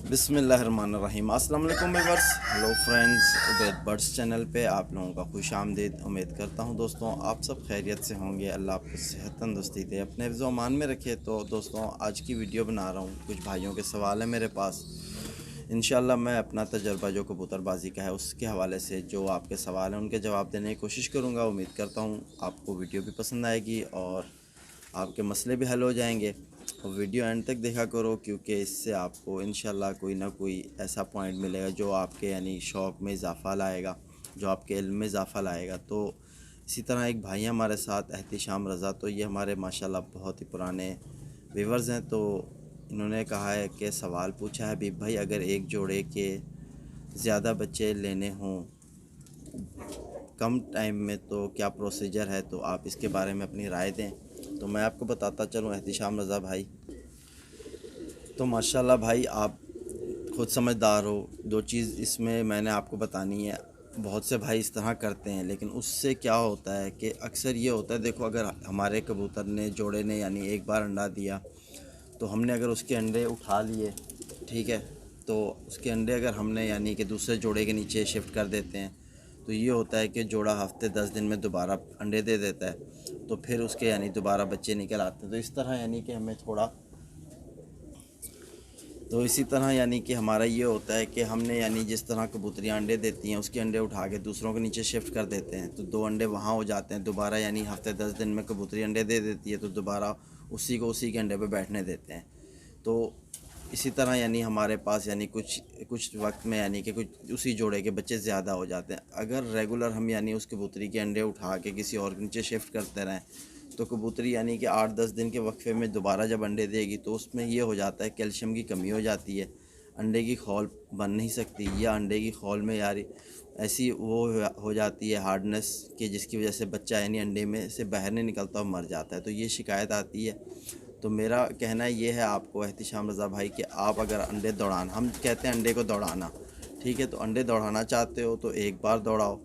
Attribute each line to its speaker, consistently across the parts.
Speaker 1: बिस्मिल्लाहिर्रहमानिर्रहीम। अस्सलाम वालेकुम viewers, hello friends, Ubaid birds channel पे आप लोगों का खुश आमदीद। उम्मीद करता हूँ दोस्तों आप सब खैरियत से होंगे। अल्लाह आपको सेहत तंदुरुस्ती दे, अपने हिफ्ज़ व अमान में रखे। तो दोस्तों आज की वीडियो बना रहा हूँ, कुछ भाइयों के सवाल है मेरे पास। इंशाल्लाह मैं अपना तजर्बा जो कबूतरबाजी का है उसके हवाले से जो आपके सवाल हैं उनके जवाब देने की कोशिश करूँगा। उम्मीद करता हूँ आपको वीडियो भी पसंद आएगी और आपके मसले भी हल हो जाएंगे। और वीडियो एंड तक देखा करो, क्योंकि इससे आपको इंशाल्लाह कोई ना कोई ऐसा पॉइंट मिलेगा जो आपके यानी शौक़ में इजाफ़ा लाएगा, जो आपके इल्म में इजाफ़ा लाएगा। तो इसी तरह एक भाई हमारे साथ एहतिशाम रज़ा, तो ये हमारे माशाल्लाह बहुत ही पुराने व्यूअर्स हैं। तो इन्होंने कहा है कि सवाल पूछा है हबीब भाई, अगर एक जोड़े के ज़्यादा बच्चे लेने हों कम टाइम में तो क्या प्रोसीजर है, तो आप इसके बारे में अपनी राय दें। तो मैं आपको बताता चलूँ एहतिशाम रज़ा भाई, तो माशाल्लाह भाई आप खुद समझदार हो। दो चीज़ इसमें मैंने आपको बतानी है। बहुत से भाई इस तरह करते हैं, लेकिन उससे क्या होता है कि अक्सर ये होता है, देखो अगर हमारे कबूतर ने जोड़े ने यानी एक बार अंडा दिया तो हमने अगर उसके अंडे उठा लिए, ठीक है, तो उसके अंडे अगर हमने यानी कि दूसरे जोड़े के नीचे शिफ्ट कर देते हैं तो ये होता है कि जोड़ा हफ्ते 10 दिन में दोबारा अंडे दे देता है, तो फिर उसके यानी दोबारा बच्चे निकल आते हैं। तो इस तरह यानी कि हमें थोड़ा, तो इसी तरह यानी कि हमारा ये होता है कि हमने यानी जिस तरह कबूतरियाँ अंडे देती हैं उसके अंडे उठा के दूसरों के नीचे शिफ्ट कर देते हैं, तो 2 अंडे वहाँ हो जाते हैं। दोबारा यानी हफ्ते 10 दिन में कबूतरी अंडे दे देती है, तो दोबारा उसी को उसी के अंडे पे बैठने देते हैं। तो इसी तरह यानी हमारे पास यानी कुछ वक्त में यानी कि कुछ उसी जोड़े के बच्चे ज़्यादा हो जाते हैं। अगर रेगुलर हम यानी उस कबूतरी के अंडे उठा के किसी और के नीचे शिफ्ट करते रहें तो कबूतरी यानी कि 8-10 दिन के वक्फे में दोबारा जब अंडे देगी तो उसमें ये हो जाता है कैल्शियम की कमी हो जाती है, अंडे की खौल बन नहीं सकती, या अंडे की खौल में यार ऐसी वो हो जाती है हार्डनेस कि जिसकी वजह से बच्चा यानी अंडे में से बाहर नहीं निकलता और मर जाता है। तो ये शिकायत आती है। तो मेरा कहना ये है आपको एहतिशाम रज़ा भाई कि आप अगर अंडे दौड़ाना, हम कहते हैं अंडे को दौड़ाना, ठीक है, तो अंडे दौड़ाना चाहते हो तो एक बार दौड़ाओ,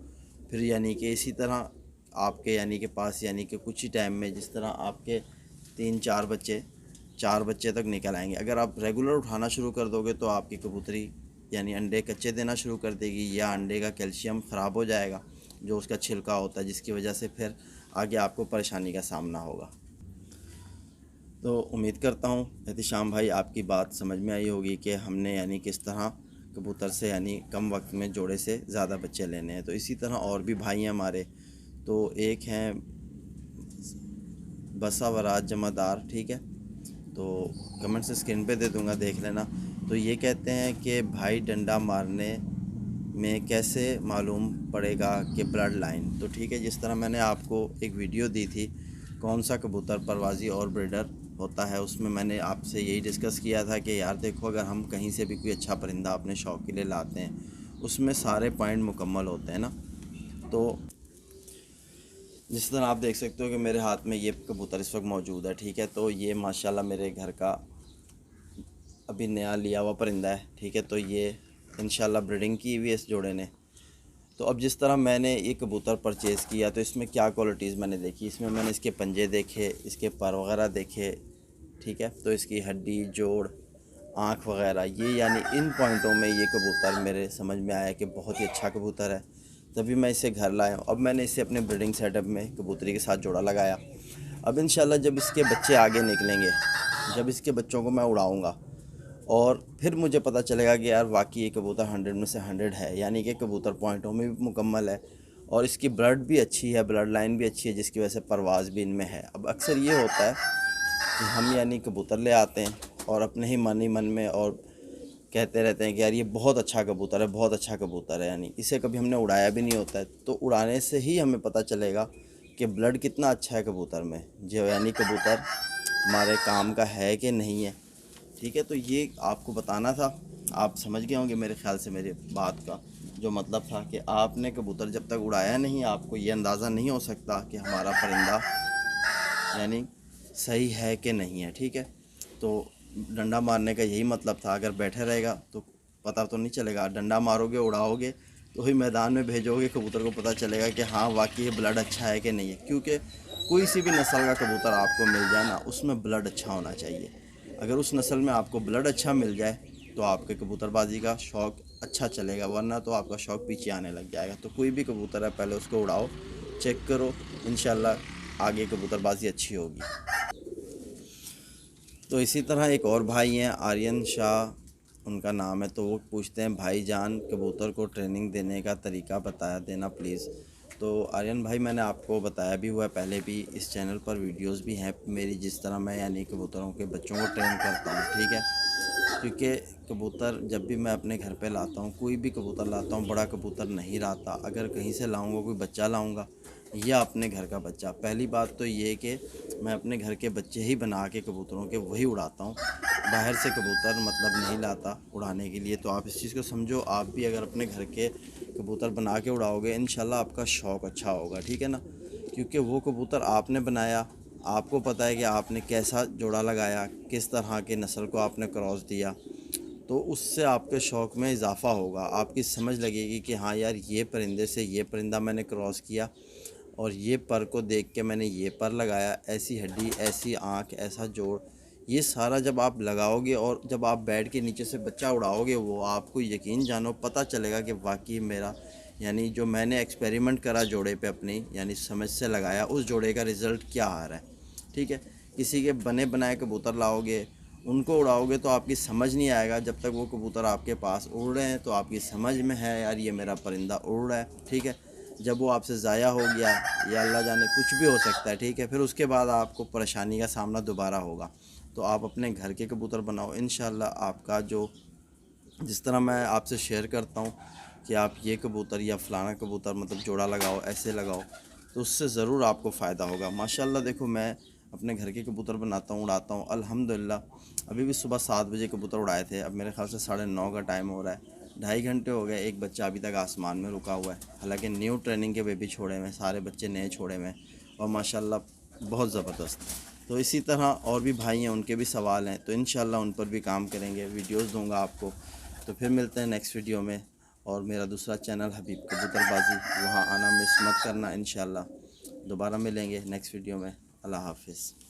Speaker 1: फिर यानी कि इसी तरह आपके यानी कि पास यानी कि कुछ ही टाइम में जिस तरह आपके 4 बच्चे तक निकल आएंगे। अगर आप रेगुलर उठाना शुरू कर दोगे तो आपकी कबूतरी यानी अंडे कच्चे देना शुरू कर देगी, या अंडे का कैल्शियम ख़राब हो जाएगा जो उसका छिलका होता है, जिसकी वजह से फिर आगे आपको परेशानी का सामना होगा। तो उम्मीद करता हूँ एहतिशाम भाई आपकी बात समझ में आई होगी कि हमने यानी किस तरह कबूतर से यानी कम वक्त में जोड़े से ज़्यादा बच्चे लेने हैं। तो इसी तरह और भी भाई हैं हमारे, तो एक हैं बसावराज जमादार, ठीक है, तो कमेंट से स्क्रीन पे दे दूंगा, देख लेना। तो ये कहते हैं कि भाई डंडा मारने में कैसे मालूम पड़ेगा कि ब्लड लाइन। तो ठीक है, जिस तरह मैंने आपको एक वीडियो दी थी कौन सा कबूतर परवाज़ी और ब्रीडर होता है, उसमें मैंने आपसे यही डिस्कस किया था कि यार देखो अगर हम कहीं से भी कोई अच्छा परिंदा अपने शौक़ के लिए लाते हैं उसमें सारे पॉइंट मुकम्मल होते हैं ना। तो जिस तरह आप देख सकते हो कि मेरे हाथ में ये कबूतर इस वक्त मौजूद है, ठीक है, तो ये माशाल्लाह मेरे घर का अभी नया लिया हुआ परिंदा है, ठीक है, तो ये इंशाल्लाह ब्रीडिंग की हुई है इस जोड़े ने। तो अब जिस तरह मैंने ये कबूतर परचेज़ किया तो इसमें क्या क्वालिटीज़ मैंने देखी, इसमें मैंने इसके पंजे देखे, इसके पर वगैरह देखे, ठीक है, तो इसकी हड्डी, जोड़, आँख वगैरह, ये यानी इन पॉइंटों में ये कबूतर मेरे समझ में आया कि बहुत ही अच्छा कबूतर है, तभी मैं इसे घर लाया हूँ। अब मैंने इसे अपने ब्रीडिंग सेटअप में कबूतरी के साथ जोड़ा लगाया। अब इंशाल्लाह जब इसके बच्चे आगे निकलेंगे, जब इसके बच्चों को मैं उड़ाऊँगा और फिर मुझे पता चलेगा कि यार वाकई ये कबूतर 100 में से 100 है, यानी कि कबूतर पॉइंटों में भी मुकम्मल है और इसकी ब्लड भी अच्छी है, ब्लड लाइन भी अच्छी है, जिसकी वजह से परवाज़ भी इनमें है। अब अक्सर ये होता है कि हम यानी कबूतर ले आते हैं और अपने ही मन में और कहते रहते हैं कि यार ये बहुत अच्छा कबूतर है, बहुत अच्छा कबूतर है, यानी इसे कभी हमने उड़ाया भी नहीं होता है। तो उड़ाने से ही हमें पता चलेगा कि ब्लड कितना अच्छा है कबूतर में, जो यानी कबूतर हमारे काम का है कि नहीं है, ठीक है। तो ये आपको बताना था, आप समझ गए होंगे मेरे ख्याल से मेरी बात का जो मतलब था कि आपने कबूतर जब तक उड़ाया नहीं आपको ये अंदाज़ा नहीं हो सकता कि हमारा परिंदा यानी सही है कि नहीं है, ठीक है। तो डंडा मारने का यही मतलब था, अगर बैठे रहेगा तो पता तो नहीं चलेगा, डंडा मारोगे उड़ाओगे तो ही मैदान में भेजोगे, कबूतर को पता चलेगा कि हाँ वाकई ये ब्लड अच्छा है कि नहीं है। क्योंकि कोई सी भी नस्ल का कबूतर आपको मिल जाए ना, उसमें ब्लड अच्छा होना चाहिए। अगर उस नस्ल में आपको ब्लड अच्छा मिल जाए तो आपके कबूतरबाजी का शौक़ अच्छा चलेगा, वरना तो आपका शौक़ पीछे आने लग जाएगा। तो कोई भी कबूतर है पहले उसको उड़ाओ, चेक करो, इंशाल्लाह आगे कबूतरबाजी अच्छी होगी। तो इसी तरह एक और भाई हैं, आर्यन शाह उनका नाम है। तो वो पूछते हैं, भाईजान कबूतर को ट्रेनिंग देने का तरीका बता देना प्लीज़। तो आर्यन भाई, मैंने आपको बताया भी हुआ है पहले भी, इस चैनल पर वीडियोस भी हैं मेरी, जिस तरह मैं यानी कबूतरों के बच्चों को ट्रेन करता हूँ, ठीक है। क्योंकि कबूतर जब भी मैं अपने घर पे लाता हूँ, कोई भी कबूतर लाता हूँ, बड़ा कबूतर नहीं लाता। अगर कहीं से लाऊंगा, कोई बच्चा लाऊंगा या अपने घर का बच्चा, पहली बात तो ये कि मैं अपने घर के बच्चे ही बना के कबूतरों के वही उड़ाता हूँ, बाहर से कबूतर मतलब नहीं लाता उड़ाने के लिए। तो आप इस चीज़ को समझो, आप भी अगर अपने घर के कबूतर बना के उड़ाओगे, इंशाल्लाह आपका शौक़ अच्छा होगा, ठीक है ना। क्योंकि वो कबूतर आपने बनाया, आपको पता है कि आपने कैसा जोड़ा लगाया, किस तरह के नस्ल को आपने क्रॉस दिया, तो उससे आपके शौक़ में इजाफ़ा होगा। आपकी समझ लगेगी कि हाँ यार, ये परिंदे से ये परिंदा मैंने क्रॉस किया और ये पर को देख के मैंने ये पर लगाया, ऐसी हड्डी, ऐसी आँख, ऐसा जोड़, ये सारा जब आप लगाओगे और जब आप बेड के नीचे से बच्चा उड़ाओगे, वो आपको यकीन जानो पता चलेगा कि वाकई मेरा यानी जो मैंने एक्सपेरिमेंट करा जोड़े पे अपनी यानी समझ से लगाया, उस जोड़े का रिज़ल्ट क्या आ रहा है, ठीक है। किसी के बने बनाए कबूतर लाओगे, उनको उड़ाओगे तो आपकी समझ नहीं आएगा। जब तक वो कबूतर आपके पास उड़ रहे हैं तो आपकी समझ में है यार ये मेरा परिंदा उड़ रहा है, ठीक है। जब वो आपसे ज़ाया हो गया या अल्लाह जाने कुछ भी हो सकता है, ठीक है, फिर उसके बाद आपको परेशानी का सामना दोबारा होगा। तो आप अपने घर के कबूतर बनाओ, इंशाल्लाह आपका जो जिस तरह मैं आपसे शेयर करता हूँ कि आप ये कबूतर या फ़लाना कबूतर मतलब जोड़ा लगाओ, ऐसे लगाओ, तो उससे ज़रूर आपको फ़ायदा होगा। माशाल्लाह देखो, मैं अपने घर के कबूतर बनाता हूँ, उड़ाता हूँ अल्हम्दुलिल्लाह। अभी भी सुबह 7 बजे कबूतर उड़ाए थे, अब मेरे ख्याल से 9:30 का टाइम हो रहा है, 2.5 घंटे हो गए, एक बच्चा अभी तक आसमान में रुका हुआ है। हालांकि न्यू ट्रेनिंग के बेबी छोड़े हुए, सारे बच्चे नए छोड़े हुए और माशाल्लाह बहुत ज़बरदस्त। तो इसी तरह और भी भाई हैं, उनके भी सवाल हैं, तो इंशाल्लाह उन पर भी काम करेंगे, वीडियोस दूंगा आपको। तो फिर मिलते हैं नेक्स्ट वीडियो में। और मेरा दूसरा चैनल हबीब कबूतरबाजी, वहाँ आना मिस मत करना। इंशाल्लाह दोबारा मिलेंगे नेक्स्ट वीडियो में। अल्लाह हाफिज़।